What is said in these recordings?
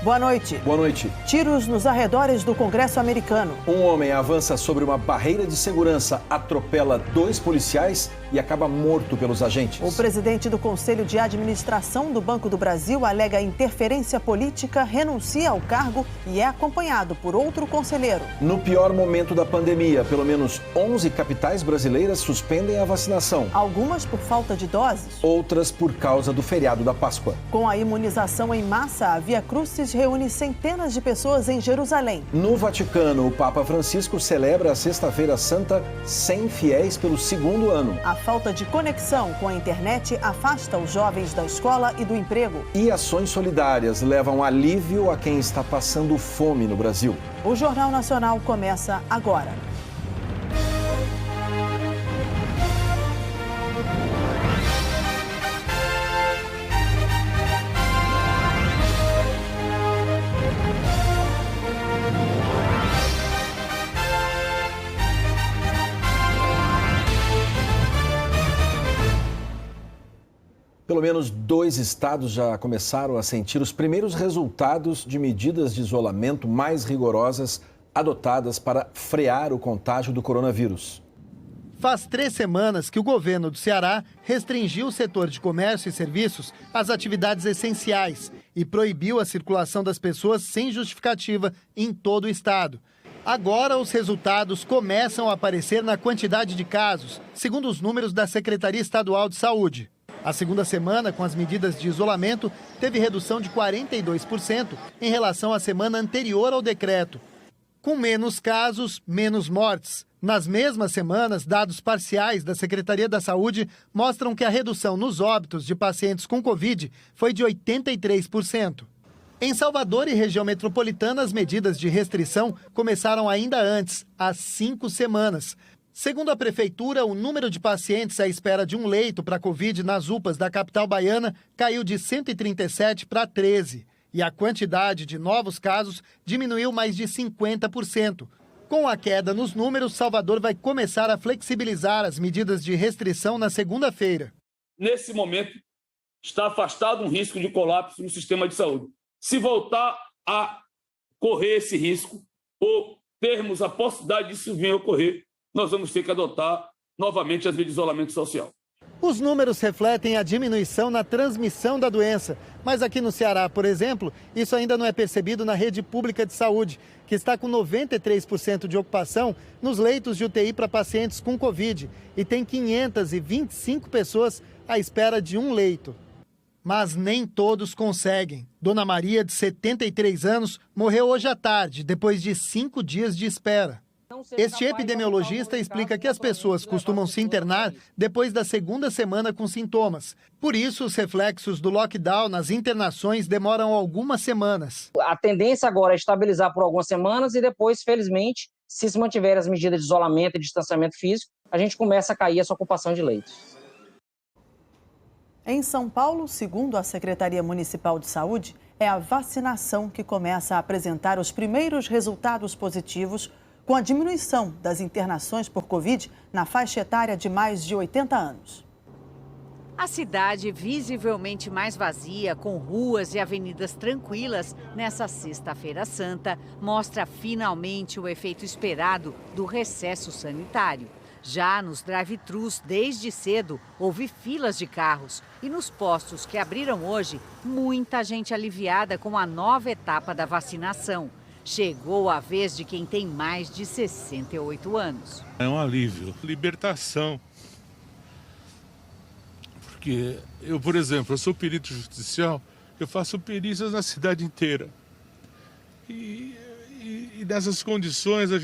Boa noite. Boa noite. Tiros nos arredores do Congresso americano. Um homem avança sobre uma barreira de segurança, atropela 2 policiais e acaba morto pelos agentes. O presidente do Conselho de Administração do Banco do Brasil alega interferência política, renuncia ao cargo e é acompanhado por outro conselheiro. No pior momento da pandemia, pelo menos 11 capitais brasileiras suspendem a vacinação. Algumas por falta de doses. Outras por causa do feriado da Páscoa. Com a imunização em massa, a Via Crucis reúne centenas de pessoas em Jerusalém. No Vaticano, o Papa Francisco celebra a Sexta-feira Santa sem fiéis pelo 2º ano. A falta de conexão com a internet afasta os jovens da escola e do emprego. E ações solidárias levam alívio a quem está passando fome no Brasil. O Jornal Nacional começa agora. Pelo menos 2 estados já começaram a sentir os primeiros resultados de medidas de isolamento mais rigorosas adotadas para frear o contágio do coronavírus. Faz 3 semanas que o governo do Ceará restringiu o setor de comércio e serviços às atividades essenciais e proibiu a circulação das pessoas sem justificativa em todo o estado. Agora, os resultados começam a aparecer na quantidade de casos, segundo os números da Secretaria Estadual de Saúde. A segunda semana, com as medidas de isolamento, teve redução de 42% em relação à semana anterior ao decreto. Com menos casos, menos mortes. Nas mesmas semanas, dados parciais da Secretaria da Saúde mostram que a redução nos óbitos de pacientes com Covid foi de 83%. Em Salvador e região metropolitana, as medidas de restrição começaram ainda antes, há 5 semanas. Segundo a Prefeitura, o número de pacientes à espera de um leito para Covid nas UPAs da capital baiana caiu de 137 para 13. E a quantidade de novos casos diminuiu mais de 50%. Com a queda nos números, Salvador vai começar a flexibilizar as medidas de restrição na segunda-feira. Nesse momento, está afastado um risco de colapso no sistema de saúde. Se voltar a correr esse risco ou termos a possibilidade disso vir a ocorrer, nós vamos ter que adotar novamente as medidas de isolamento social. Os números refletem a diminuição na transmissão da doença. Mas aqui no Ceará, por exemplo, isso ainda não é percebido na rede pública de saúde, que está com 93% de ocupação nos leitos de UTI para pacientes com Covid e tem 525 pessoas à espera de um leito. Mas nem todos conseguem. Dona Maria, de 73 anos, morreu hoje à tarde, depois de 5 dias de espera. Este epidemiologista explica que as pessoas costumam se internar depois da segunda semana com sintomas. Por isso, os reflexos do lockdown nas internações demoram algumas semanas. A tendência agora é estabilizar por algumas semanas e depois, felizmente, se mantiver as medidas de isolamento e distanciamento físico, a gente começa a cair essa ocupação de leitos. Em São Paulo, segundo a Secretaria Municipal de Saúde, é a vacinação que começa a apresentar os primeiros resultados positivos com a diminuição das internações por Covid na faixa etária de mais de 80 anos. A cidade visivelmente mais vazia, com ruas e avenidas tranquilas, nessa Sexta-feira Santa, mostra finalmente o efeito esperado do recesso sanitário. Já nos drive-thrus, desde cedo, houve filas de carros. E nos postos que abriram hoje, muita gente aliviada com a nova etapa da vacinação. Chegou a vez de quem tem mais de 68 anos. É um alívio, libertação. Porque eu, por exemplo, eu sou perito judicial, eu faço perícias na cidade inteira. E nessas condições eu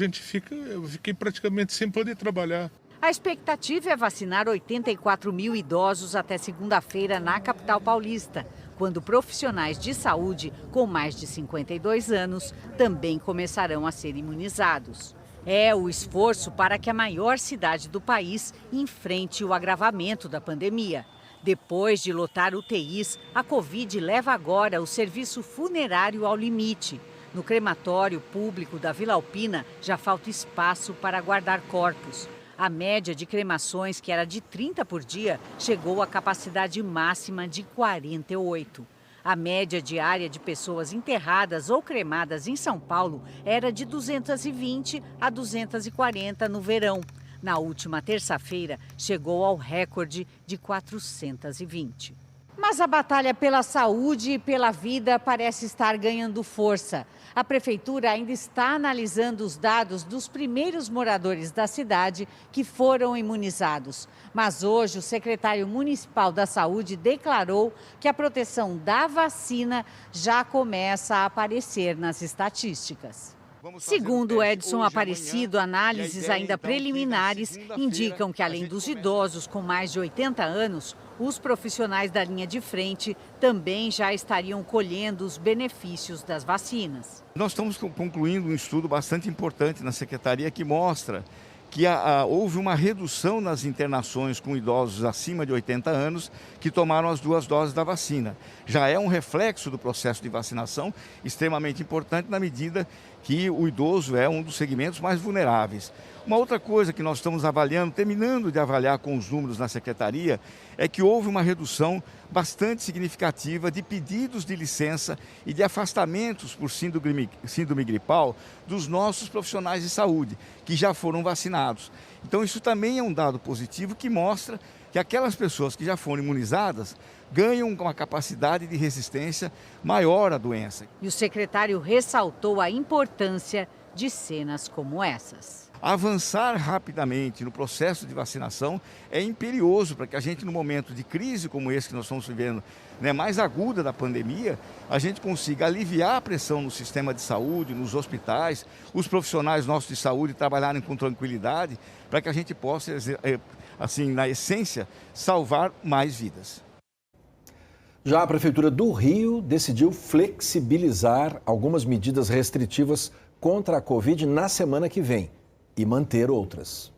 fiquei praticamente sem poder trabalhar. A expectativa é vacinar 84 mil idosos até segunda-feira na capital paulista, quando profissionais de saúde com mais de 52 anos também começarão a ser imunizados. É o esforço para que a maior cidade do país enfrente o agravamento da pandemia. Depois de lotar UTIs, a Covid leva agora o serviço funerário ao limite. No crematório público da Vila Alpina, já falta espaço para guardar corpos. A média de cremações, que era de 30 por dia, chegou à capacidade máxima de 48. A média diária de pessoas enterradas ou cremadas em São Paulo era de 220 a 240 no verão. Na última terça-feira, chegou ao recorde de 420. Mas a batalha pela saúde e pela vida parece estar ganhando força. A prefeitura ainda está analisando os dados dos primeiros moradores da cidade que foram imunizados. Mas hoje o secretário municipal da Saúde declarou que a proteção da vacina já começa a aparecer nas estatísticas. Segundo Edson Aparecido, análises ainda preliminares indicam que, além dos idosos com mais de 80 anos, os profissionais da linha de frente também já estariam colhendo os benefícios das vacinas. Nós estamos concluindo um estudo bastante importante na Secretaria que mostra que houve uma redução nas internações com idosos acima de 80 anos que tomaram as 2 doses da vacina. Já é um reflexo do processo de vacinação extremamente importante na medida que o idoso é um dos segmentos mais vulneráveis. Uma outra coisa que nós estamos avaliando, terminando de avaliar com os números na Secretaria, é que houve uma redução bastante significativa de pedidos de licença e de afastamentos por síndrome gripal dos nossos profissionais de saúde, que já foram vacinados. Então isso também é um dado positivo que mostra que aquelas pessoas que já foram imunizadas ganham uma capacidade de resistência maior à doença. E o secretário ressaltou a importância de cenas como essas. Avançar rapidamente no processo de vacinação é imperioso para que a gente, no momento de crise como esse que nós estamos vivendo, mais aguda da pandemia, a gente consiga aliviar a pressão no sistema de saúde, nos hospitais, os profissionais nossos de saúde trabalharem com tranquilidade, para que a gente possa, assim, na essência, salvar mais vidas. Já a Prefeitura do Rio decidiu flexibilizar algumas medidas restritivas contra a Covid na semana que vem e manter outras.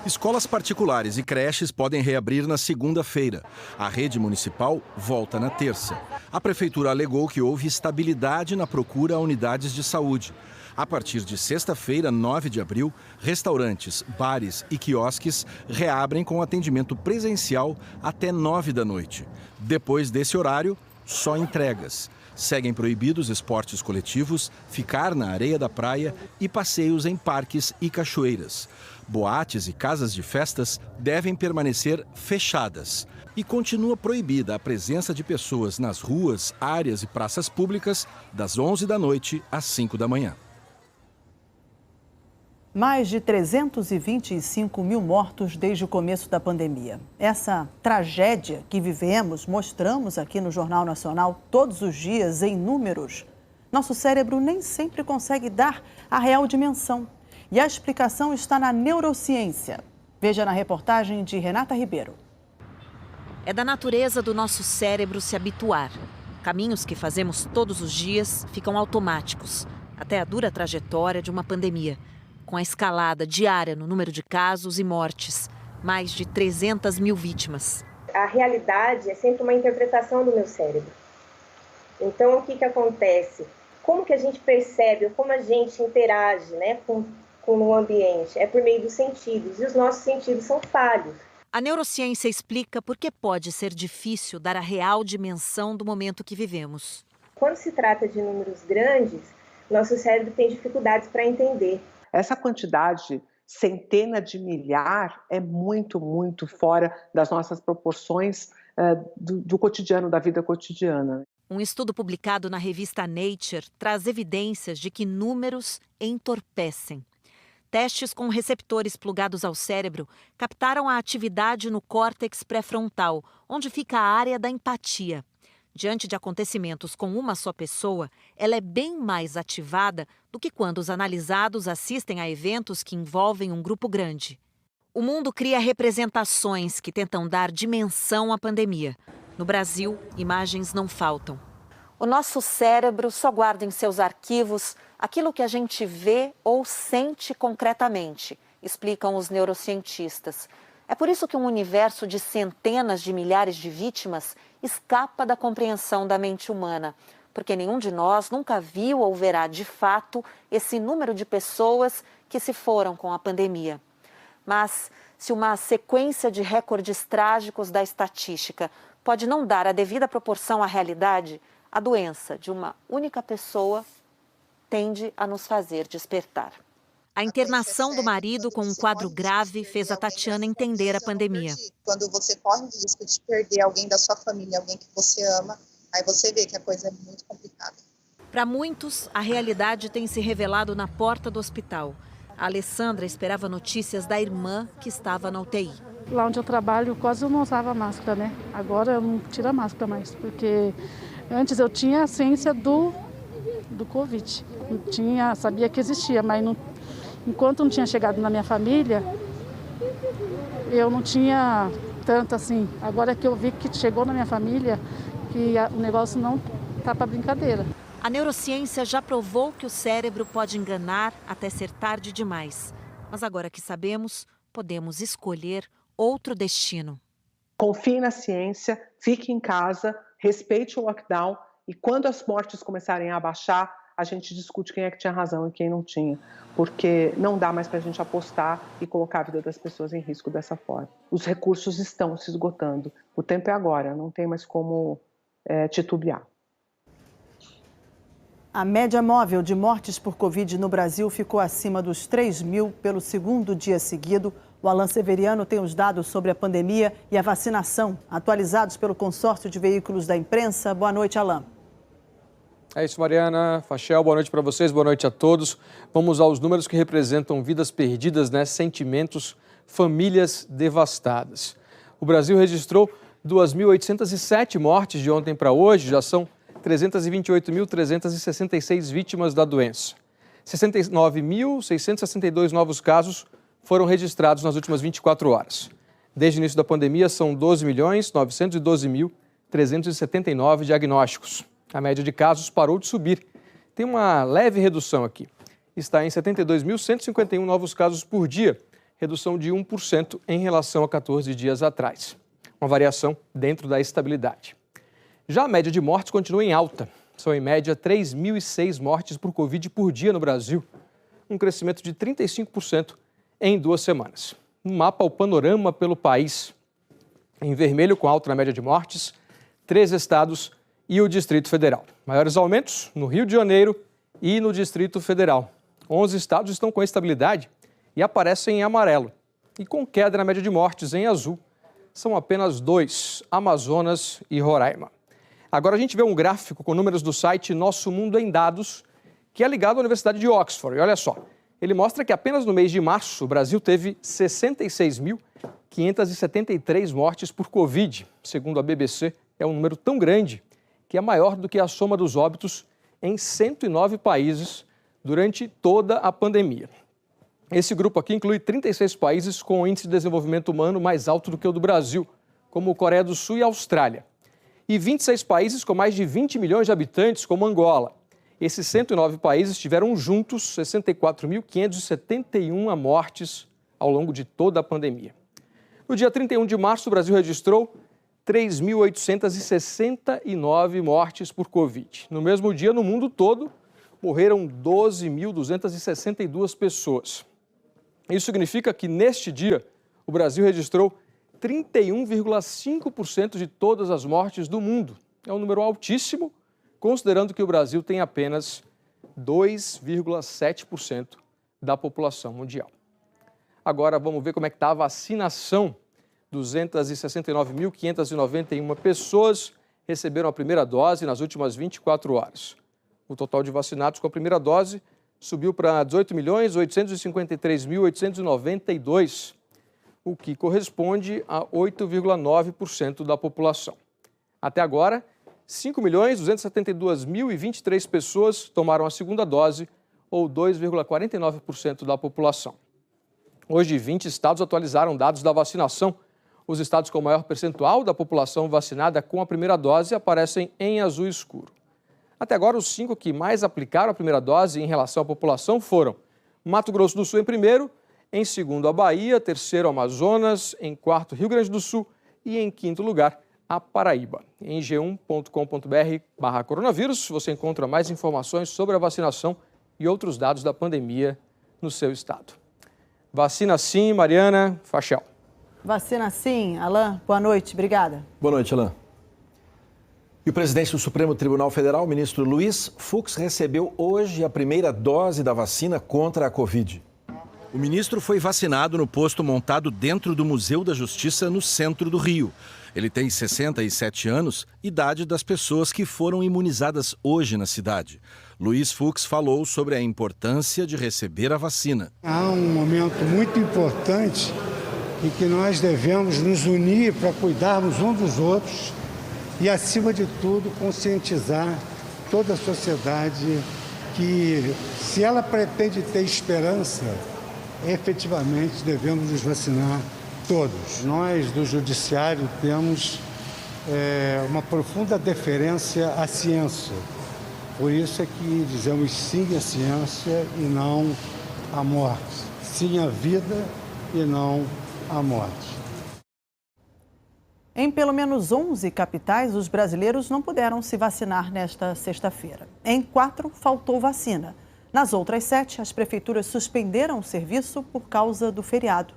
Escolas particulares e creches podem reabrir na segunda-feira. A rede municipal volta na terça. A Prefeitura alegou que houve estabilidade na procura a unidades de saúde. A partir de sexta-feira, 9 de abril, restaurantes, bares e quiosques reabrem com atendimento presencial até 9 da noite. Depois desse horário, só entregas. Seguem proibidos esportes coletivos, ficar na areia da praia e passeios em parques e cachoeiras. Boates e casas de festas devem permanecer fechadas. E continua proibida a presença de pessoas nas ruas, áreas e praças públicas das 11 da noite às 5 da manhã. Mais de 325 mil mortos desde o começo da pandemia. Essa tragédia que vivemos, mostramos aqui no Jornal Nacional todos os dias em números. Nosso cérebro nem sempre consegue dar a real dimensão. E a explicação está na neurociência. Veja na reportagem de Renata Ribeiro. É da natureza do nosso cérebro se habituar. Caminhos que fazemos todos os dias ficam automáticos, até a dura trajetória de uma pandemia. Com a escalada diária no número de casos e mortes, mais de 300 mil vítimas. A realidade é sempre uma interpretação do meu cérebro. Então, o que acontece? Como que a gente percebe, ou como a gente interage, com o ambiente? É por meio dos sentidos, e os nossos sentidos são falhos. A neurociência explica por que pode ser difícil dar a real dimensão do momento que vivemos. Quando se trata de números grandes, nosso cérebro tem dificuldades para entender. Essa quantidade, centena de milhar, é muito, muito fora das nossas proporções do cotidiano, da vida cotidiana. Um estudo publicado na revista Nature traz evidências de que números entorpecem. Testes com receptores plugados ao cérebro captaram a atividade no córtex pré-frontal, onde fica a área da empatia. Diante de acontecimentos com uma só pessoa, ela é bem mais ativada do que quando os analisados assistem a eventos que envolvem um grupo grande. O mundo cria representações que tentam dar dimensão à pandemia. No Brasil, imagens não faltam. O nosso cérebro só guarda em seus arquivos aquilo que a gente vê ou sente concretamente, explicam os neurocientistas. É por isso que um universo de centenas de milhares de vítimas escapa da compreensão da mente humana, porque nenhum de nós nunca viu ou verá de fato esse número de pessoas que se foram com a pandemia. Mas se uma sequência de recordes trágicos da estatística pode não dar a devida proporção à realidade, a doença de uma única pessoa tende a nos fazer despertar. A internação do marido com um quadro grave fez a Tatiana entender a pandemia. Quando você corre o risco de perder alguém da sua família, alguém que você ama, aí você vê que a coisa é muito complicada. Para muitos, a realidade tem se revelado na porta do hospital. A Alessandra esperava notícias da irmã que estava na UTI. Lá onde eu trabalho, quase eu não usava máscara, né? Agora eu não tiro a máscara mais, porque antes eu tinha a ciência do Covid. Sabia que existia, mas enquanto não tinha chegado na minha família, eu não tinha tanto assim. Agora que eu vi que chegou na minha família, que o negócio não tá para brincadeira. A neurociência já provou que o cérebro pode enganar até ser tarde demais. Mas agora que sabemos, podemos escolher outro destino. Confie na ciência, fique em casa, respeite o lockdown e quando as mortes começarem a baixar, a gente discute quem é que tinha razão e quem não tinha. Porque não dá mais para a gente apostar e colocar a vida das pessoas em risco dessa forma. Os recursos estão se esgotando. O tempo é agora, não tem mais como titubear. A média móvel de mortes por Covid no Brasil ficou acima dos 3.000 pelo segundo dia seguido. O Alan Severiano tem os dados sobre a pandemia e a vacinação, atualizados pelo consórcio de veículos da imprensa. Boa noite, Alan. É isso, Mariana, Fachel, boa noite para vocês, boa noite a todos. Vamos aos números que representam vidas perdidas, sentimentos, famílias devastadas. O Brasil registrou 2.807 mortes de ontem para hoje, já são 328.366 vítimas da doença. 69.662 novos casos foram registrados nas últimas 24 horas. Desde o início da pandemia, são 12.912.379 diagnósticos. A média de casos parou de subir. Tem uma leve redução aqui. Está em 72.151 novos casos por dia, redução de 1% em relação a 14 dias atrás. Uma variação dentro da estabilidade. Já a média de mortes continua em alta. São, em média, 3.006 mortes por Covid por dia no Brasil. Um crescimento de 35% em 2 semanas. No mapa, o panorama pelo país. Em vermelho, com alta na média de mortes, 3 estados e o Distrito Federal. Maiores aumentos no Rio de Janeiro e no Distrito Federal. 11 estados estão com estabilidade e aparecem em amarelo. E com queda na média de mortes em azul, são apenas 2, Amazonas e Roraima. Agora a gente vê um gráfico com números do site Nosso Mundo em Dados, que é ligado à Universidade de Oxford. E olha só, ele mostra que apenas no mês de março o Brasil teve 66.573 mortes por Covid. Segundo a BBC, é um número tão grande que é maior do que a soma dos óbitos em 109 países durante toda a pandemia. Esse grupo aqui inclui 36 países com o índice de desenvolvimento humano mais alto do que o do Brasil, como Coreia do Sul e Austrália. E 26 países com mais de 20 milhões de habitantes, como Angola. Esses 109 países tiveram juntos 64.571 mortes ao longo de toda a pandemia. No dia 31 de março, o Brasil registrou 3.869 mortes por Covid. No mesmo dia, no mundo todo, morreram 12.262 pessoas. Isso significa que, neste dia, o Brasil registrou 31,5% de todas as mortes do mundo. É um número altíssimo, considerando que o Brasil tem apenas 2,7% da população mundial. Agora vamos ver como é que está a vacinação. 269.591 pessoas receberam a primeira dose nas últimas 24 horas. O total de vacinados com a primeira dose subiu para 18.853.892, o que corresponde a 8,9% da população. Até agora, 5.272.023 pessoas tomaram a segunda dose, ou 2,49% da população. Hoje, 20 estados atualizaram dados da vacinação. Os estados com maior percentual da população vacinada com a primeira dose aparecem em azul escuro. Até agora, os 5 que mais aplicaram a primeira dose em relação à população foram Mato Grosso do Sul em primeiro, em segundo a Bahia, terceiro Amazonas, em quarto Rio Grande do Sul e em quinto lugar a Paraíba. Em g1.com.br/coronavírus você encontra mais informações sobre a vacinação e outros dados da pandemia no seu estado. Vacina sim, Mariana, Fachel. Vacina sim, Alan, boa noite, obrigada. Boa noite, Alan. E o presidente do Supremo Tribunal Federal, o ministro Luiz Fux, recebeu hoje a primeira dose da vacina contra a Covid. O ministro foi vacinado no posto montado dentro do Museu da Justiça, no centro do Rio. Ele tem 67 anos, idade das pessoas que foram imunizadas hoje na cidade. Luiz Fux falou sobre a importância de receber a vacina. Há um momento muito importante em que nós devemos nos unir para cuidarmos uns dos outros e, acima de tudo, conscientizar toda a sociedade que, se ela pretende ter esperança, efetivamente devemos nos vacinar todos. Nós, do Judiciário, temos uma profunda deferência à ciência. Por isso é que dizemos sim à ciência e não à morte. Sim à vida e não à morte. Em pelo menos 11 capitais, os brasileiros não puderam se vacinar nesta sexta-feira. Em 4, faltou vacina. Nas outras 7, as prefeituras suspenderam o serviço por causa do feriado.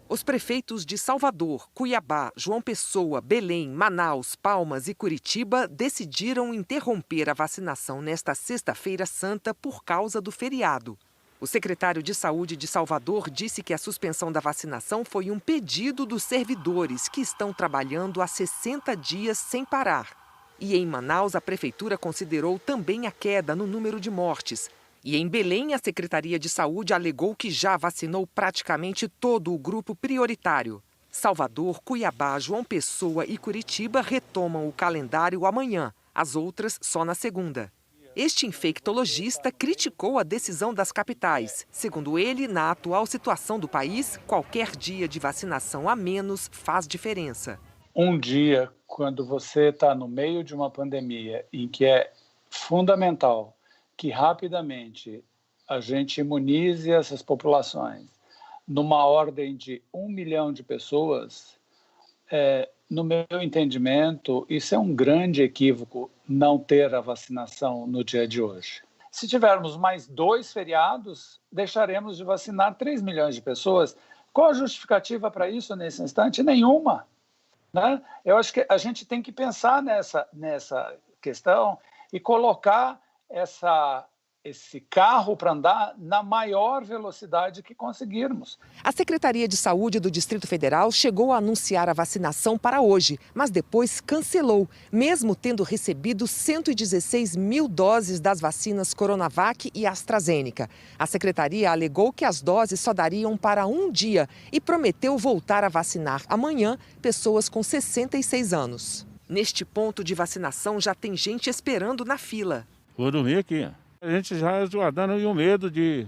Os prefeitos de Salvador, Cuiabá, João Pessoa, Belém, Manaus, Palmas e Curitiba decidiram interromper a vacinação nesta sexta-feira santa por causa do feriado. O secretário de Saúde de Salvador disse que a suspensão da vacinação foi um pedido dos servidores que estão trabalhando há 60 dias sem parar. E em Manaus, a prefeitura considerou também a queda no número de mortes. E em Belém, a Secretaria de Saúde alegou que já vacinou praticamente todo o grupo prioritário. Salvador, Cuiabá, João Pessoa e Curitiba retomam o calendário amanhã, as outras só na segunda. Este infectologista criticou a decisão das capitais. Segundo ele, na atual situação do país, qualquer dia de vacinação a menos faz diferença. Um dia, quando você está no meio de uma pandemia em que é fundamental que rapidamente a gente imunize essas populações numa ordem de 1 milhão de pessoas, no meu entendimento, isso é um grande equívoco não ter a vacinação no dia de hoje. Se tivermos mais 2 feriados, deixaremos de vacinar 3 milhões de pessoas. Qual a justificativa para isso nesse instante? Nenhuma. Né? Eu acho que a gente tem que pensar nessa questão e colocar esse carro para andar na maior velocidade que conseguirmos. A Secretaria de Saúde do Distrito Federal chegou a anunciar a vacinação para hoje, mas depois cancelou, mesmo tendo recebido 116 mil doses das vacinas Coronavac e AstraZeneca. A Secretaria alegou que as doses só dariam para um dia e prometeu voltar a vacinar amanhã pessoas com 66 anos. Neste ponto de vacinação já tem gente esperando na fila. Vou dormir aqui. A gente já aguardando o medo de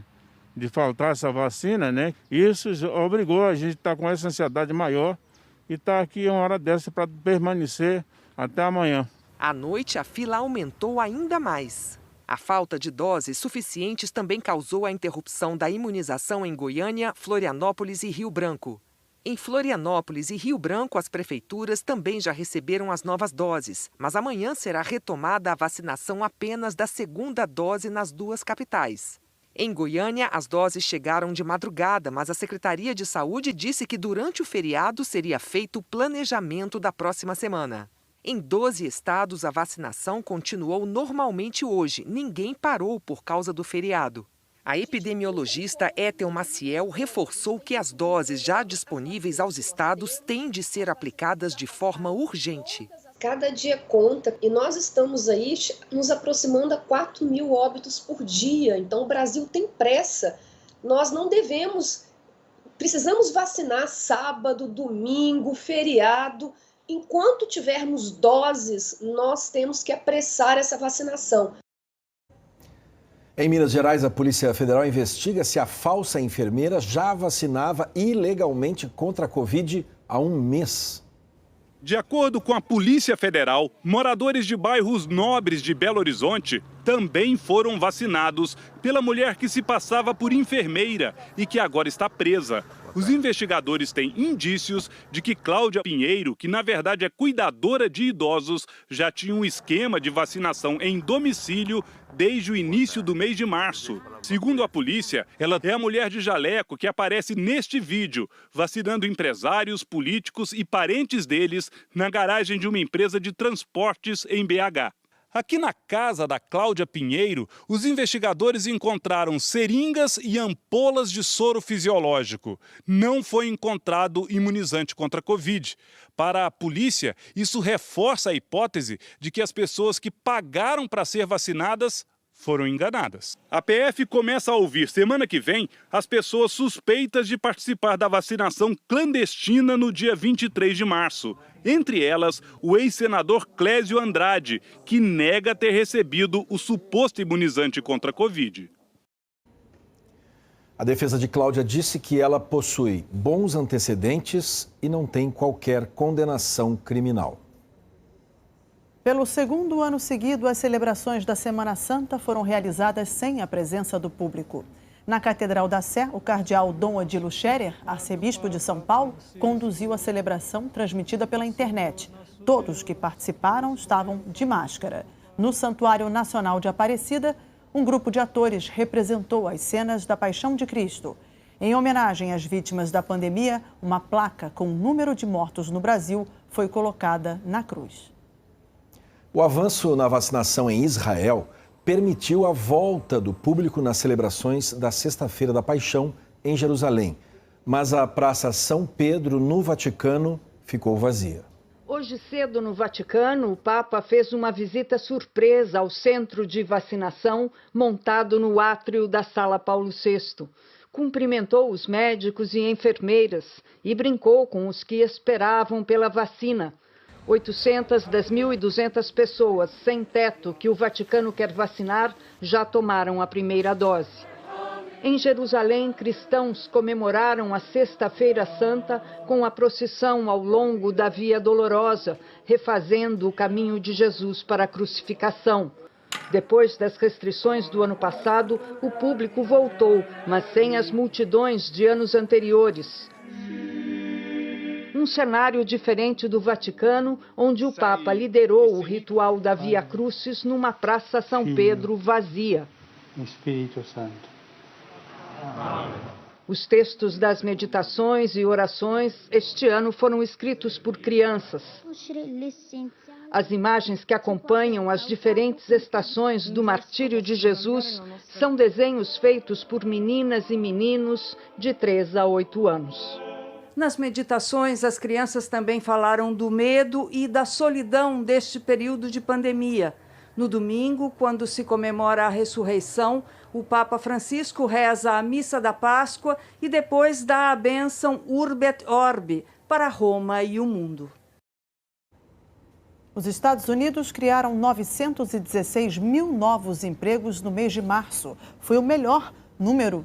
faltar essa vacina, né? Isso obrigou a gente a estar com essa ansiedade maior e estar aqui uma hora dessa para permanecer até amanhã. À noite, a fila aumentou ainda mais. A falta de doses suficientes também causou a interrupção da imunização em Goiânia, Florianópolis e Rio Branco. Em Florianópolis e Rio Branco, as prefeituras também já receberam as novas doses, mas amanhã será retomada a vacinação apenas da segunda dose nas 2 capitais. Em Goiânia, as doses chegaram de madrugada, mas a Secretaria de Saúde disse que durante o feriado seria feito o planejamento da próxima semana. Em 12 estados, a vacinação continuou normalmente hoje. Ninguém parou por causa do feriado. A epidemiologista Ethel Maciel reforçou que as doses já disponíveis aos estados têm de ser aplicadas de forma urgente. Cada dia conta e nós estamos aí nos aproximando a 4 mil óbitos por dia. Então o Brasil tem pressa. Nós não precisamos vacinar sábado, domingo, feriado. Enquanto tivermos doses, nós temos que apressar essa vacinação. Em Minas Gerais, a Polícia Federal investiga se a falsa enfermeira já vacinava ilegalmente contra a Covid há um mês. De acordo com a Polícia Federal, moradores de bairros nobres de Belo Horizonte também foram vacinados pela mulher que se passava por enfermeira e que agora está presa. Os investigadores têm indícios de que Cláudia Pinheiro, que na verdade é cuidadora de idosos, já tinha um esquema de vacinação em domicílio desde o início do mês de março. Segundo a polícia, ela é a mulher de jaleco que aparece neste vídeo, vacinando empresários, políticos e parentes deles na garagem de uma empresa de transportes em BH. Aqui na casa da Cláudia Pinheiro, os investigadores encontraram seringas e ampolas de soro fisiológico. Não foi encontrado imunizante contra a Covid. Para a polícia, isso reforça a hipótese de que as pessoas que pagaram para ser vacinadas foram enganadas. A PF começa a ouvir semana que vem as pessoas suspeitas de participar da vacinação clandestina no dia 23 de março. Entre elas, o ex-senador Clésio Andrade, que nega ter recebido o suposto imunizante contra a Covid. A defesa de Cláudia disse que ela possui bons antecedentes e não tem qualquer condenação criminal. Pelo segundo ano seguido, as celebrações da Semana Santa foram realizadas sem a presença do público. Na Catedral da Sé, o cardeal Dom Odilo Scherer, arcebispo de São Paulo, conduziu a celebração transmitida pela internet. Todos que participaram estavam de máscara. No Santuário Nacional de Aparecida, um grupo de atores representou as cenas da Paixão de Cristo. Em homenagem às vítimas da pandemia, uma placa com o número de mortos no Brasil foi colocada na cruz. O avanço na vacinação em Israel permitiu a volta do público nas celebrações da Sexta-feira da Paixão em Jerusalém. Mas a Praça São Pedro, no Vaticano, ficou vazia. Hoje cedo, no Vaticano, o Papa fez uma visita surpresa ao centro de vacinação montado no átrio da Sala Paulo VI. Cumprimentou os médicos e enfermeiras e brincou com os que esperavam pela vacina. 800 das 1.200 pessoas sem teto que o Vaticano quer vacinar já tomaram a primeira dose. Em Jerusalém, cristãos comemoraram a Sexta-feira Santa com a procissão ao longo da Via Dolorosa, refazendo o caminho de Jesus para a crucificação. Depois das restrições do ano passado, o público voltou, mas sem as multidões de anos anteriores. Um cenário diferente do Vaticano, onde o Papa liderou o ritual da Via Crucis numa Praça São Pedro vazia. Espírito Santo. Os textos das meditações e orações este ano foram escritos por crianças. As imagens que acompanham as diferentes estações do martírio de Jesus são desenhos feitos por meninas e meninos de 3 a 8 anos. Nas meditações, as crianças também falaram do medo e da solidão deste período de pandemia. No domingo, quando se comemora a ressurreição, o Papa Francisco reza a Missa da Páscoa e depois dá a bênção Urbi et Orbi para Roma e o mundo. Os Estados Unidos criaram 916 mil novos empregos no mês de março. Foi o melhor número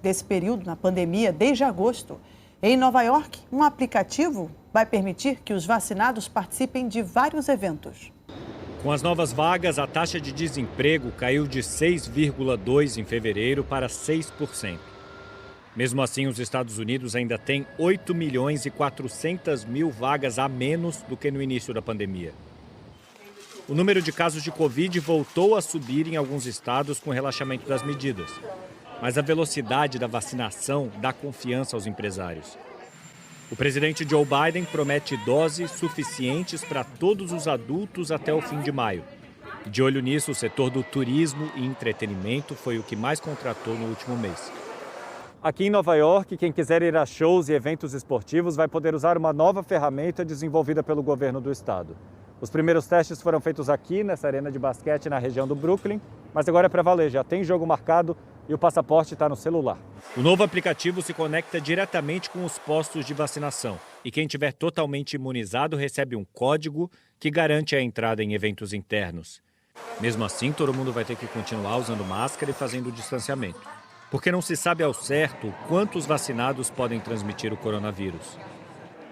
desse período na pandemia desde agosto. Em Nova York, um aplicativo vai permitir que os vacinados participem de vários eventos. Com as novas vagas, a taxa de desemprego caiu de 6,2% em fevereiro para 6%. Mesmo assim, os Estados Unidos ainda têm 8 milhões e 400 mil vagas a menos do que no início da pandemia. O número de casos de Covid voltou a subir em alguns estados com o relaxamento das medidas. Mas a velocidade da vacinação dá confiança aos empresários. O presidente Joe Biden promete doses suficientes para todos os adultos até o fim de maio. De olho nisso, o setor do turismo e entretenimento foi o que mais contratou no último mês. Aqui em Nova York, quem quiser ir a shows e eventos esportivos vai poder usar uma nova ferramenta desenvolvida pelo governo do estado. Os primeiros testes foram feitos aqui, nessa arena de basquete na região do Brooklyn, mas agora é para valer, já tem jogo marcado e o passaporte está no celular. O novo aplicativo se conecta diretamente com os postos de vacinação e quem estiver totalmente imunizado recebe um código que garante a entrada em eventos internos. Mesmo assim, todo mundo vai ter que continuar usando máscara e fazendo o distanciamento, porque não se sabe ao certo quantos vacinados podem transmitir o coronavírus.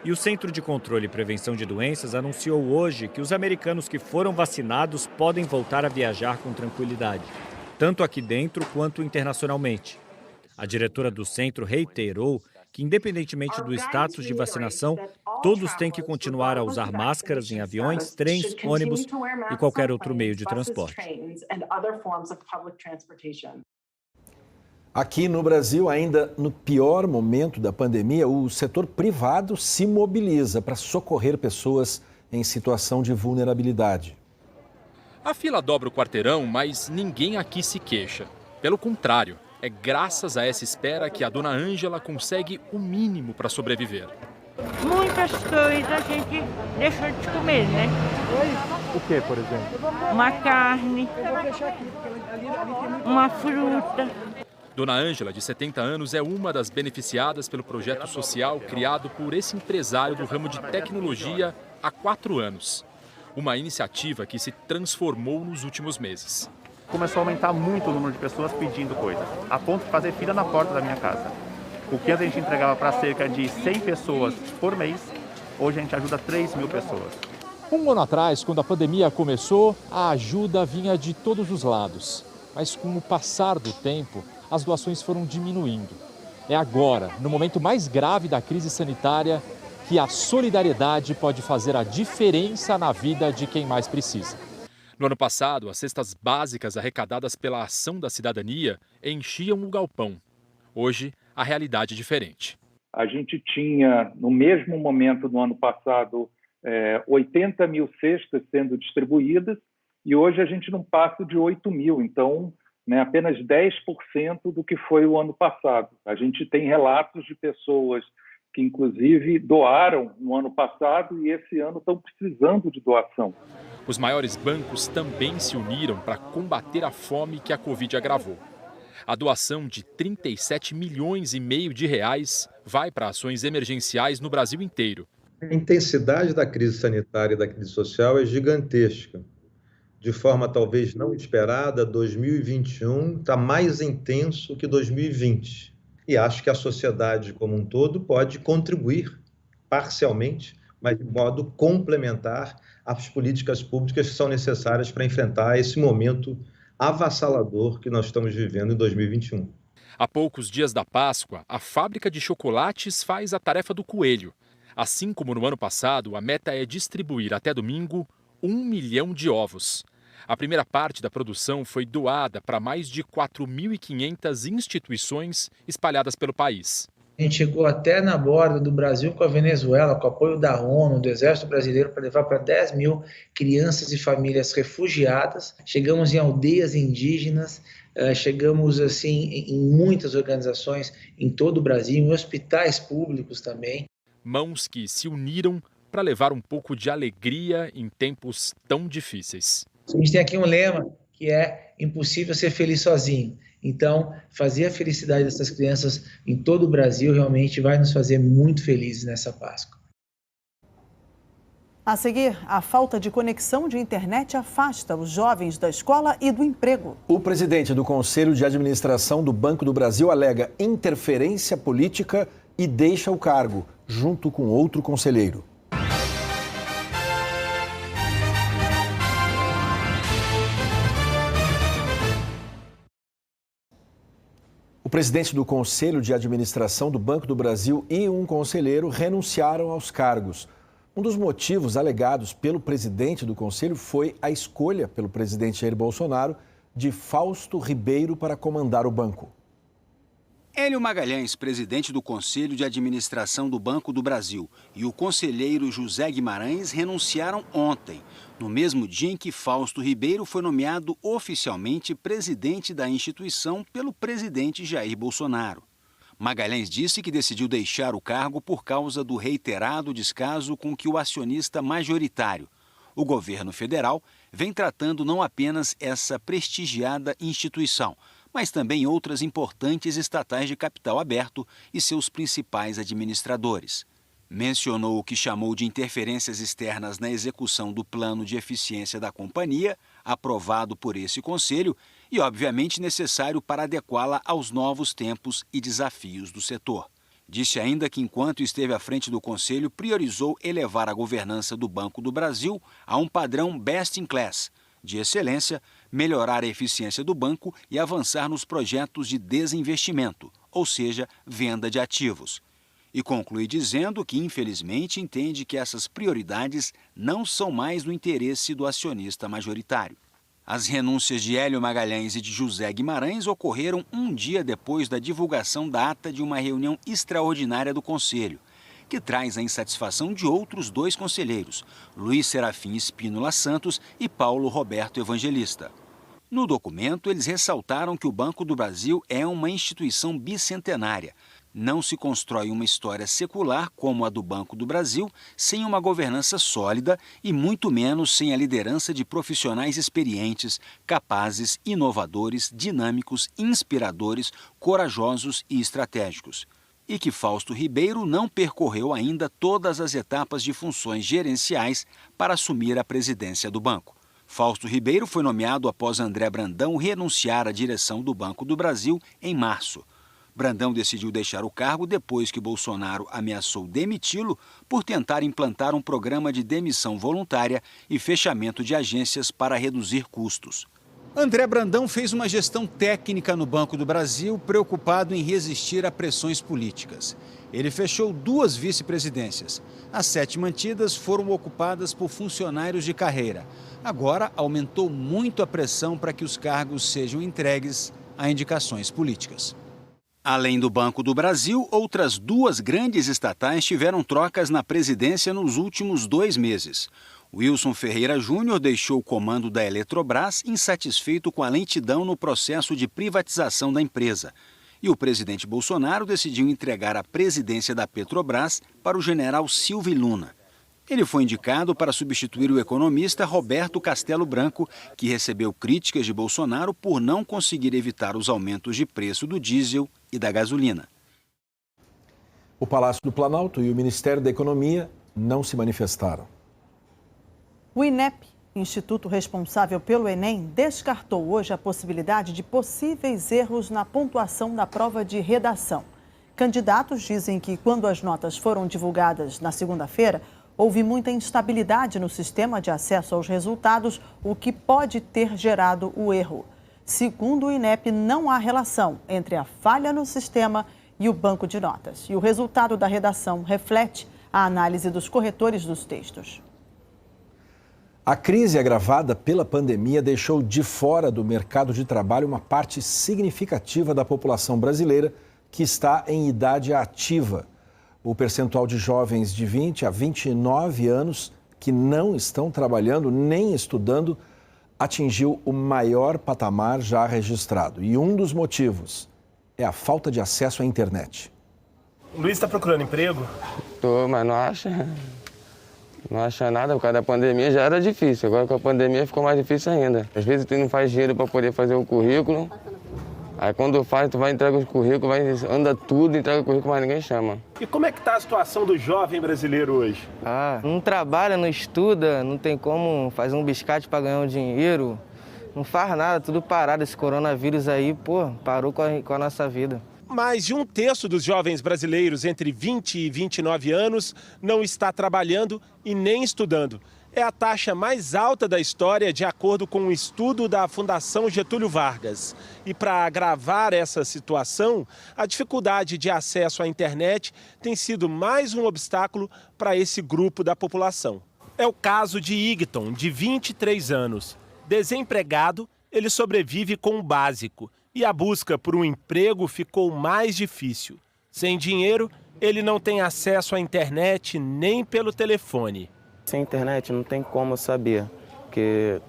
E o Centro de Controle e Prevenção de Doenças anunciou hoje que os americanos que foram vacinados podem voltar a viajar com tranquilidade, tanto aqui dentro quanto internacionalmente. A diretora do centro reiterou que, independentemente do status de vacinação, todos têm que continuar a usar máscaras em aviões, trens, ônibus e qualquer outro meio de transporte. Aqui no Brasil, ainda no pior momento da pandemia, o setor privado se mobiliza para socorrer pessoas em situação de vulnerabilidade. A fila dobra o quarteirão, mas ninguém aqui se queixa. Pelo contrário, é graças a essa espera que a dona Ângela consegue o mínimo para sobreviver. Muitas coisas a gente deixou de comer, né? O que, por exemplo? Uma carne, uma fruta. Dona Ângela, de 70 anos, é uma das beneficiadas pelo projeto social criado por esse empresário do ramo de tecnologia há 4 anos. Uma iniciativa que se transformou nos últimos meses. Começou a aumentar muito o número de pessoas pedindo coisas, a ponto de fazer fila na porta da minha casa. O que antes a gente entregava para cerca de 100 pessoas por mês, hoje a gente ajuda 3.000 pessoas. Um ano atrás, quando a pandemia começou, a ajuda vinha de todos os lados. Mas com o passar do tempo, as doações foram diminuindo. É agora, no momento mais grave da crise sanitária, que a solidariedade pode fazer a diferença na vida de quem mais precisa. No ano passado, as cestas básicas arrecadadas pela Ação da Cidadania enchiam o galpão. Hoje, a realidade é diferente. A gente tinha, no mesmo momento do ano passado, 80 mil cestas sendo distribuídas e hoje a gente não passa de 8 mil. Então, apenas 10% do que foi o ano passado. A gente tem relatos de pessoas que, inclusive, doaram no ano passado e esse ano estão precisando de doação. Os maiores bancos também se uniram para combater a fome que a Covid agravou. A doação de 37,5 milhões de reais vai para ações emergenciais no Brasil inteiro. A intensidade da crise sanitária e da crise social é gigantesca. De forma talvez não esperada, 2021 está mais intenso que 2020. E acho que a sociedade como um todo pode contribuir parcialmente, mas de modo complementar às políticas públicas que são necessárias para enfrentar esse momento avassalador que nós estamos vivendo em 2021. Há poucos dias da Páscoa, a fábrica de chocolates faz a tarefa do coelho. Assim como no ano passado, a meta é distribuir até domingo 1 milhão de ovos. A primeira parte da produção foi doada para mais de 4.500 instituições espalhadas pelo país. A gente chegou até na borda do Brasil com a Venezuela, com o apoio da ONU, do Exército Brasileiro, para levar para 10 mil crianças e famílias refugiadas. Chegamos em aldeias indígenas, chegamos assim em muitas organizações em todo o Brasil, em hospitais públicos também. Mãos que se uniram para levar um pouco de alegria em tempos tão difíceis. A gente tem aqui um lema que é impossível ser feliz sozinho. Então, fazer a felicidade dessas crianças em todo o Brasil realmente vai nos fazer muito felizes nessa Páscoa. A seguir, a falta de conexão de internet afasta os jovens da escola e do emprego. O presidente do Conselho de Administração do Banco do Brasil alega interferência política e deixa o cargo, junto com outro conselheiro. O presidente do Conselho de Administração do Banco do Brasil e um conselheiro renunciaram aos cargos. Um dos motivos alegados pelo presidente do Conselho foi a escolha pelo presidente Jair Bolsonaro de Fausto Ribeiro para comandar o banco. Hélio Magalhães, presidente do Conselho de Administração do Banco do Brasil, e o conselheiro José Guimarães renunciaram ontem, no mesmo dia em que Fausto Ribeiro foi nomeado oficialmente presidente da instituição pelo presidente Jair Bolsonaro. Magalhães disse que decidiu deixar o cargo por causa do reiterado descaso com que o acionista majoritário, o governo federal, vem tratando não apenas essa prestigiada instituição, mas também outras importantes estatais de capital aberto e seus principais administradores. Mencionou o que chamou de interferências externas na execução do plano de eficiência da companhia, aprovado por esse conselho e, obviamente, necessário para adequá-la aos novos tempos e desafios do setor. Disse ainda que, enquanto esteve à frente do conselho, priorizou elevar a governança do Banco do Brasil a um padrão best in class, de excelência, melhorar a eficiência do banco e avançar nos projetos de desinvestimento, ou seja, venda de ativos. E conclui dizendo que, infelizmente, entende que essas prioridades não são mais do interesse do acionista majoritário. As renúncias de Hélio Magalhães e de José Guimarães ocorreram um dia depois da divulgação da ata de uma reunião extraordinária do Conselho, que traz a insatisfação de outros 2 conselheiros, Luiz Serafim Espínola Santos e Paulo Roberto Evangelista. No documento, eles ressaltaram que o Banco do Brasil é uma instituição bicentenária. Não se constrói uma história secular como a do Banco do Brasil sem uma governança sólida e muito menos sem a liderança de profissionais experientes, capazes, inovadores, dinâmicos, inspiradores, corajosos e estratégicos. E que Fausto Ribeiro não percorreu ainda todas as etapas de funções gerenciais para assumir a presidência do banco. Fausto Ribeiro foi nomeado após André Brandão renunciar à direção do Banco do Brasil em março. Brandão decidiu deixar o cargo depois que Bolsonaro ameaçou demiti-lo por tentar implantar um programa de demissão voluntária e fechamento de agências para reduzir custos. André Brandão fez uma gestão técnica no Banco do Brasil, preocupado em resistir a pressões políticas. Ele fechou 2 vice-presidências. As 7 mantidas foram ocupadas por funcionários de carreira. Agora, aumentou muito a pressão para que os cargos sejam entregues a indicações políticas. Além do Banco do Brasil, outras 2 grandes estatais tiveram trocas na presidência nos últimos 2 meses. Wilson Ferreira Júnior deixou o comando da Eletrobras insatisfeito com a lentidão no processo de privatização da empresa. E o presidente Bolsonaro decidiu entregar a presidência da Petrobras para o general Silvio Luna. Ele foi indicado para substituir o economista Roberto Castelo Branco, que recebeu críticas de Bolsonaro por não conseguir evitar os aumentos de preço do diesel e da gasolina. O Palácio do Planalto e o Ministério da Economia não se manifestaram. O INEP, instituto responsável pelo Enem, descartou hoje a possibilidade de possíveis erros na pontuação da prova de redação. Candidatos dizem que, quando as notas foram divulgadas na segunda-feira, houve muita instabilidade no sistema de acesso aos resultados, o que pode ter gerado o erro. Segundo o INEP, não há relação entre a falha no sistema e o banco de notas. E o resultado da redação reflete a análise dos corretores dos textos. A crise agravada pela pandemia deixou de fora do mercado de trabalho uma parte significativa da população brasileira que está em idade ativa. O percentual de jovens de 20 a 29 anos que não estão trabalhando nem estudando atingiu o maior patamar já registrado. E um dos motivos é a falta de acesso à internet. O Luiz está procurando emprego? Tô, mas não acha. Não acha nada, por causa da pandemia já era difícil, agora com a pandemia ficou mais difícil ainda. Às vezes tu não faz dinheiro para poder fazer o currículo, aí quando faz, tu vai entregar os currículos, anda tudo, entrega o currículo, mas ninguém chama. E como é que tá a situação do jovem brasileiro hoje? Não trabalha, não estuda, não tem como fazer um biscate para ganhar um dinheiro, não faz nada, tudo parado. Esse coronavírus aí, parou com a nossa vida. Mais de 1/3 dos jovens brasileiros entre 20 e 29 anos não está trabalhando e nem estudando. É a taxa mais alta da história, de acordo com um estudo da Fundação Getúlio Vargas. E para agravar essa situação, a dificuldade de acesso à internet tem sido mais um obstáculo para esse grupo da população. É o caso de Igton, de 23 anos. Desempregado, ele sobrevive com o básico. E a busca por um emprego ficou mais difícil. Sem dinheiro, ele não tem acesso à internet nem pelo telefone. Sem internet não tem como eu saber, porque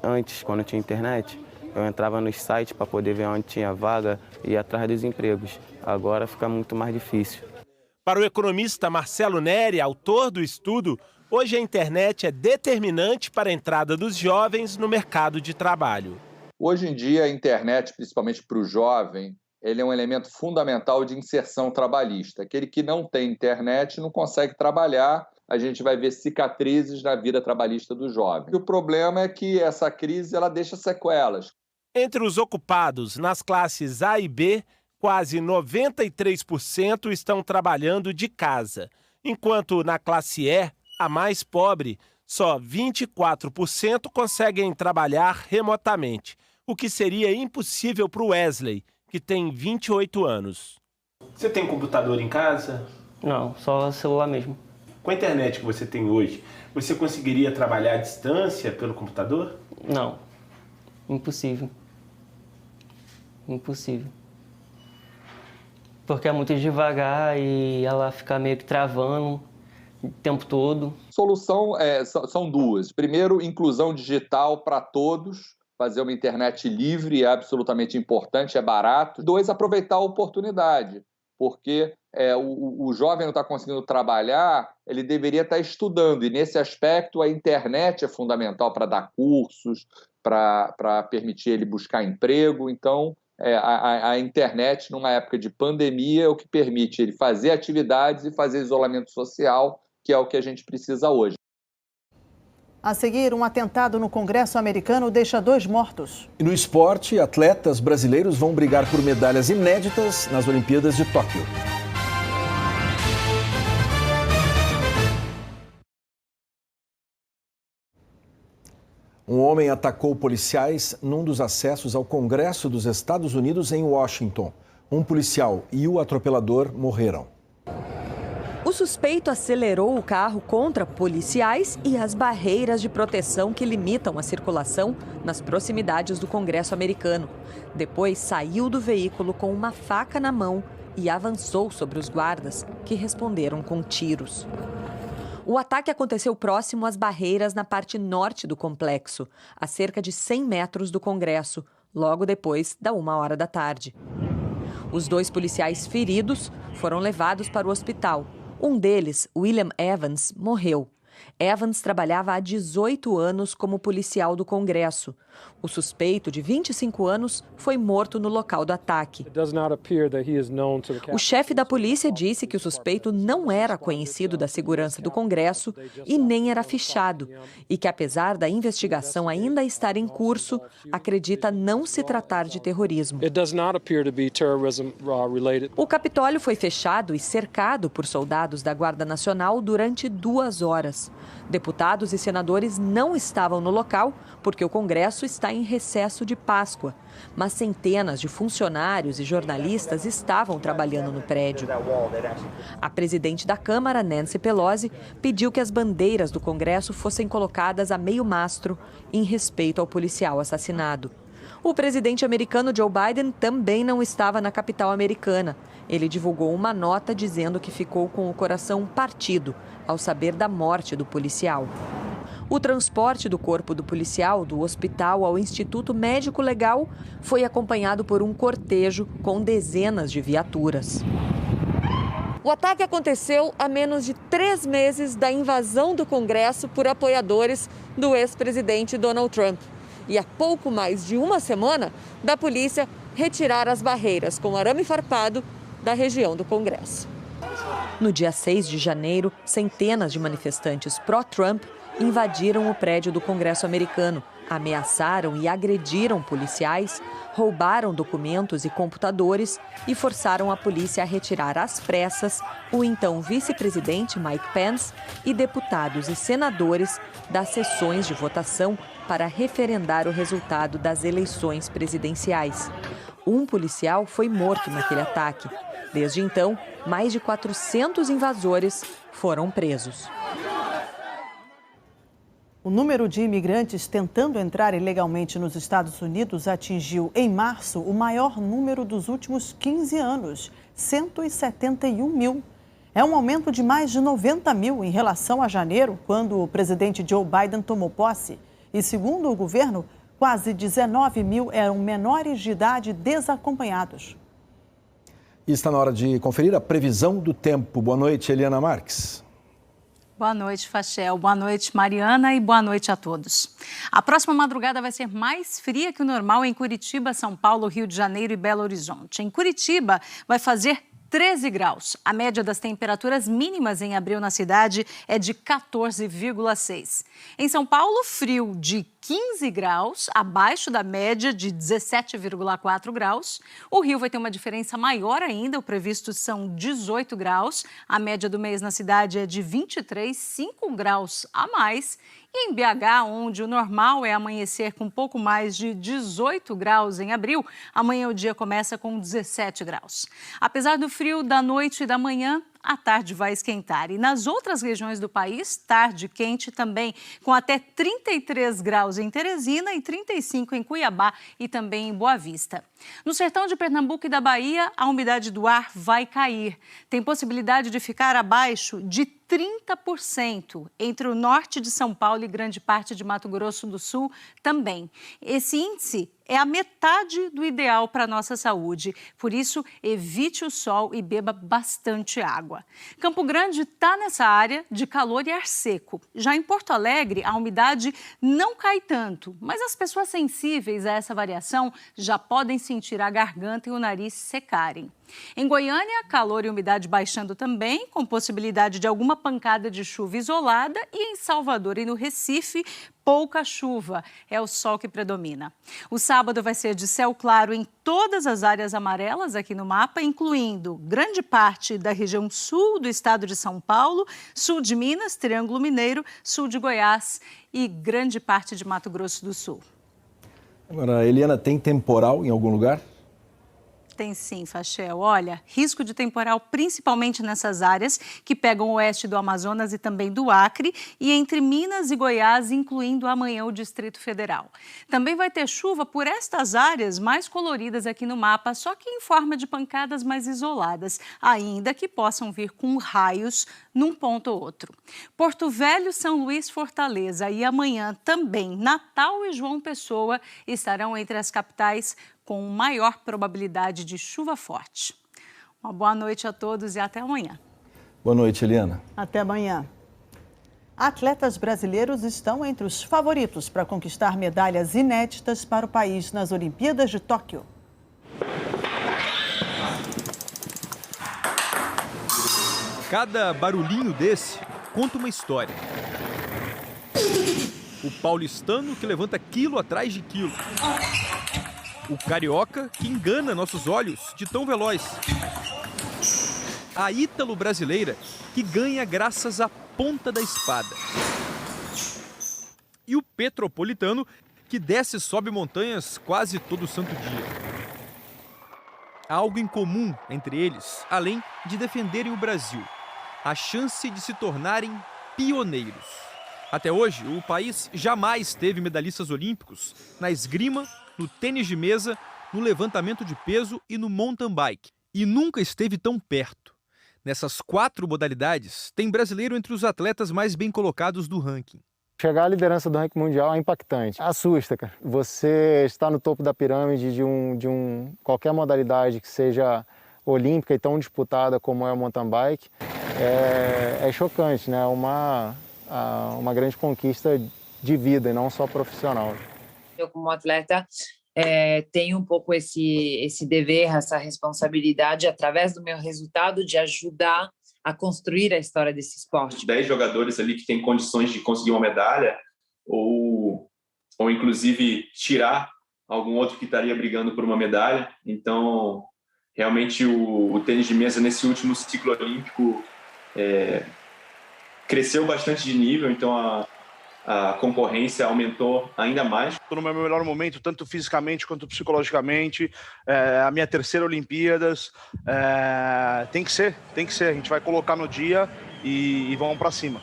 antes, quando eu tinha internet, eu entrava nos sites para poder ver onde tinha vaga e ir atrás dos empregos. Agora fica muito mais difícil. Para o economista Marcelo Neri, autor do estudo, hoje a internet é determinante para a entrada dos jovens no mercado de trabalho. Hoje em dia, a internet, principalmente para o jovem, ele é um elemento fundamental de inserção trabalhista. Aquele que não tem internet não consegue trabalhar, a gente vai ver cicatrizes na vida trabalhista do jovem. E o problema é que essa crise ela deixa sequelas. Entre os ocupados nas classes A e B, quase 93% estão trabalhando de casa, enquanto na classe E, a mais pobre, só 24% conseguem trabalhar remotamente, o que seria impossível para o Wesley, que tem 28 anos. Você tem computador em casa? Não, só celular mesmo. Com a internet que você tem hoje, você conseguiria trabalhar à distância pelo computador? Não, impossível. Impossível. Porque é muito devagar e ela fica meio que travando o tempo todo. Solução são duas. Primeiro, inclusão digital para todos. Fazer uma internet livre é absolutamente importante, é barato. Dois, aproveitar a oportunidade, porque o jovem não está conseguindo trabalhar, ele deveria estar estudando. E, nesse aspecto, a internet é fundamental para dar cursos, para permitir ele buscar emprego. Então, a internet, numa época de pandemia, é o que permite ele fazer atividades e fazer isolamento social, que é o que a gente precisa hoje. A seguir, um atentado no Congresso americano deixa 2 mortos. E no esporte, atletas brasileiros vão brigar por medalhas inéditas nas Olimpíadas de Tóquio. Um homem atacou policiais num dos acessos ao Congresso dos Estados Unidos em Washington. Um policial e o atropelador morreram. O suspeito acelerou o carro contra policiais e as barreiras de proteção que limitam a circulação nas proximidades do Congresso americano. Depois saiu do veículo com uma faca na mão e avançou sobre os guardas, que responderam com tiros. O ataque aconteceu próximo às barreiras na parte norte do complexo, a cerca de 100 metros do Congresso, logo depois da 1h da tarde. Os 2 policiais feridos foram levados para o hospital. Um deles, William Evans, morreu. Evans trabalhava há 18 anos como policial do Congresso. O suspeito, de 25 anos, foi morto no local do ataque. O chefe da polícia disse que o suspeito não era conhecido da segurança do Congresso e nem era fichado, e que, apesar da investigação ainda estar em curso, acredita não se tratar de terrorismo. O Capitólio foi fechado e cercado por soldados da Guarda Nacional durante 2 horas. Deputados e senadores não estavam no local porque o Congresso está em recesso de Páscoa, mas centenas de funcionários e jornalistas estavam trabalhando no prédio. A presidente da Câmara, Nancy Pelosi, pediu que as bandeiras do Congresso fossem colocadas a meio mastro em respeito ao policial assassinado. O presidente americano Joe Biden também não estava na capital americana. Ele divulgou uma nota dizendo que ficou com o coração partido ao saber da morte do policial. O transporte do corpo do policial do hospital ao Instituto Médico Legal foi acompanhado por um cortejo com dezenas de viaturas. O ataque aconteceu a menos de 3 meses da invasão do Congresso por apoiadores do ex-presidente Donald Trump. E há pouco mais de 1 semana da polícia retirar as barreiras com arame farpado da região do Congresso. No dia 6 de janeiro, centenas de manifestantes pró-Trump invadiram o prédio do Congresso americano, ameaçaram e agrediram policiais, roubaram documentos e computadores e forçaram a polícia a retirar às pressas o então vice-presidente Mike Pence e deputados e senadores das sessões de votação para referendar o resultado das eleições presidenciais. Um policial foi morto naquele ataque. Desde então, mais de 400 invasores foram presos. O número de imigrantes tentando entrar ilegalmente nos Estados Unidos atingiu, em março, o maior número dos últimos 15 anos, 171 mil. É um aumento de mais de 90 mil em relação a janeiro, quando o presidente Joe Biden tomou posse. E, segundo o governo, quase 19 mil eram menores de idade desacompanhados. E está na hora de conferir a previsão do tempo. Boa noite, Eliana Marques. Boa noite, Fachel. Boa noite, Mariana, e boa noite a todos. A próxima madrugada vai ser mais fria que o normal em Curitiba, São Paulo, Rio de Janeiro e Belo Horizonte. Em Curitiba, vai fazer 13 graus. A média das temperaturas mínimas em abril na cidade é de 14,6. Em São Paulo, frio de 15 graus, abaixo da média de 17,4 graus. O Rio vai ter uma diferença maior ainda, o previsto são 18 graus. A média do mês na cidade é de 23, 5 graus a mais. E em BH, onde o normal é amanhecer com um pouco mais de 18 graus em abril, amanhã o dia começa com 17 graus. Apesar do frio da noite e da manhã, à tarde vai esquentar. E nas outras regiões do país, tarde quente também, com até 33 graus em Teresina e 35 em Cuiabá e também em Boa Vista. No sertão de Pernambuco e da Bahia, a umidade do ar vai cair. Tem possibilidade de ficar abaixo de 30% entre o norte de São Paulo e grande parte de Mato Grosso do Sul também. Esse índice é a metade do ideal para a nossa saúde. Por isso, evite o sol e beba bastante água. Campo Grande está nessa área de calor e ar seco. Já em Porto Alegre, a umidade não cai tanto, mas as pessoas sensíveis a essa variação já podem sentir a garganta e o nariz secarem. Em Goiânia, calor e umidade baixando também, com possibilidade de alguma pancada de chuva isolada. E em Salvador e no Recife, pouca chuva. É o sol que predomina. O sábado vai ser de céu claro em todas as áreas amarelas aqui no mapa, incluindo grande parte da região sul do estado de São Paulo, sul de Minas, Triângulo Mineiro, sul de Goiás e grande parte de Mato Grosso do Sul. Agora, Eliana, tem temporal em algum lugar? Tem sim, Fachel. Olha, risco de temporal principalmente nessas áreas que pegam o oeste do Amazonas e também do Acre e entre Minas e Goiás, incluindo amanhã o Distrito Federal. Também vai ter chuva por estas áreas mais coloridas aqui no mapa, só que em forma de pancadas mais isoladas, ainda que possam vir com raios num ponto ou outro. Porto Velho, São Luís, Fortaleza e amanhã também Natal e João Pessoa estarão entre as capitais com maior probabilidade de chuva forte. Uma boa noite a todos e até amanhã. Boa noite, Eliana. Até amanhã. Atletas brasileiros estão entre os favoritos para conquistar medalhas inéditas para o país nas Olimpíadas de Tóquio. Cada barulhinho desse conta uma história. O paulistano que levanta quilo atrás de quilo. O carioca que engana nossos olhos de tão veloz. A ítalo-brasileira que ganha graças à ponta da espada. E o petropolitano que desce e sobe montanhas quase todo santo dia. Há algo em comum entre eles, além de defenderem o Brasil: a chance de se tornarem pioneiros. Até hoje, o país jamais teve medalhistas olímpicos na esgrima, no tênis de mesa, no levantamento de peso e no mountain bike. E nunca esteve tão perto. Nessas 4 modalidades, tem brasileiro entre os atletas mais bem colocados do ranking. Chegar à liderança do ranking mundial é impactante. Assusta, cara. Você está no topo da pirâmide de qualquer modalidade que seja olímpica e tão disputada como é o mountain bike. É chocante, né? Uma grande conquista de vida e não só profissional. Eu, como atleta, tenho um pouco esse dever, essa responsabilidade, através do meu resultado, de ajudar a construir a história desse esporte. 10 jogadores ali que têm condições de conseguir uma medalha ou inclusive tirar algum outro que estaria brigando por uma medalha. Então, realmente, o tênis de mesa nesse último ciclo olímpico cresceu bastante de nível, então a concorrência aumentou ainda mais. Estou no meu melhor momento, tanto fisicamente quanto psicologicamente. A minha terceira Olimpíadas. Tem que ser. A gente vai colocar no dia e vamos para cima.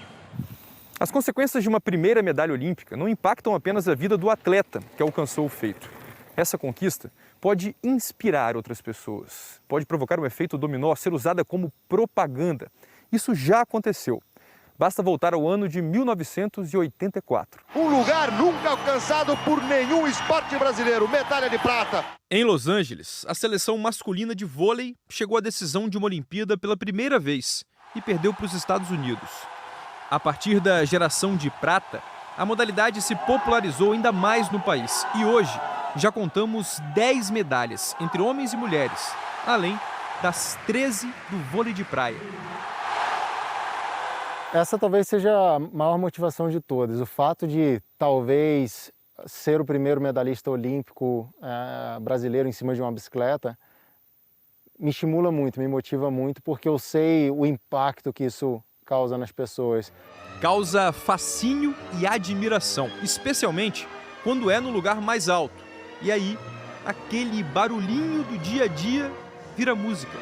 As consequências de uma primeira medalha olímpica não impactam apenas a vida do atleta que alcançou o feito. Essa conquista pode inspirar outras pessoas, pode provocar um efeito dominó, ser usada como propaganda. Isso já aconteceu. Basta voltar ao ano de 1984. Um lugar nunca alcançado por nenhum esporte brasileiro, medalha de prata. Em Los Angeles, a seleção masculina de vôlei chegou à decisão de uma Olimpíada pela primeira vez e perdeu para os Estados Unidos. A partir da geração de prata, a modalidade se popularizou ainda mais no país e hoje já contamos 10 medalhas entre homens e mulheres, além das 13 do vôlei de praia. Essa talvez seja a maior motivação de todas. O fato de talvez ser o primeiro medalhista olímpico brasileiro em cima de uma bicicleta me estimula muito, me motiva muito, porque eu sei o impacto que isso causa nas pessoas. Causa fascínio e admiração, especialmente quando é no lugar mais alto. E aí, aquele barulhinho do dia a dia vira música.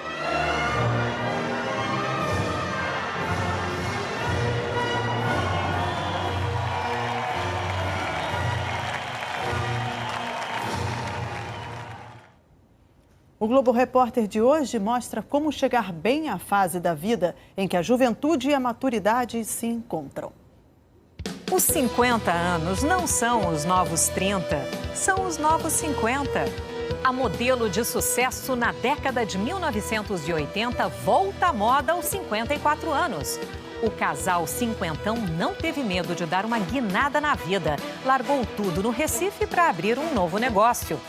O Globo Repórter de hoje mostra como chegar bem à fase da vida em que a juventude e a maturidade se encontram. Os 50 anos não são os novos 30, são os novos 50. A modelo de sucesso na década de 1980 volta à moda aos 54 anos. O casal cinquentão não teve medo de dar uma guinada na vida. Largou tudo no Recife para abrir um novo negócio.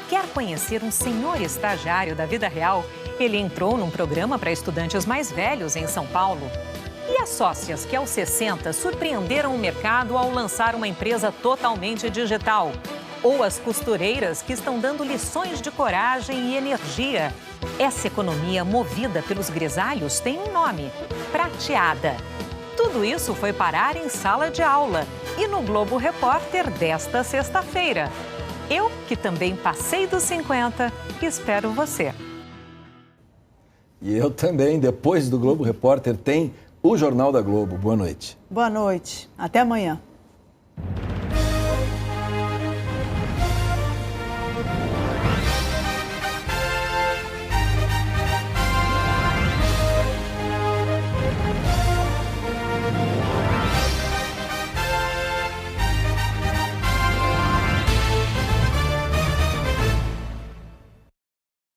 Quer conhecer um senhor estagiário da vida real? Ele entrou num programa para estudantes mais velhos em São Paulo. E as sócias que aos 60 surpreenderam o mercado ao lançar uma empresa totalmente digital? Ou as costureiras que estão dando lições de coragem e energia? Essa economia movida pelos grisalhos tem um nome: prateada. Tudo isso foi parar em sala de aula e no Globo Repórter desta sexta-feira. Eu, que também passei dos 50, espero você. E eu também. Depois do Globo Repórter tem o Jornal da Globo. Boa noite. Boa noite. Até amanhã.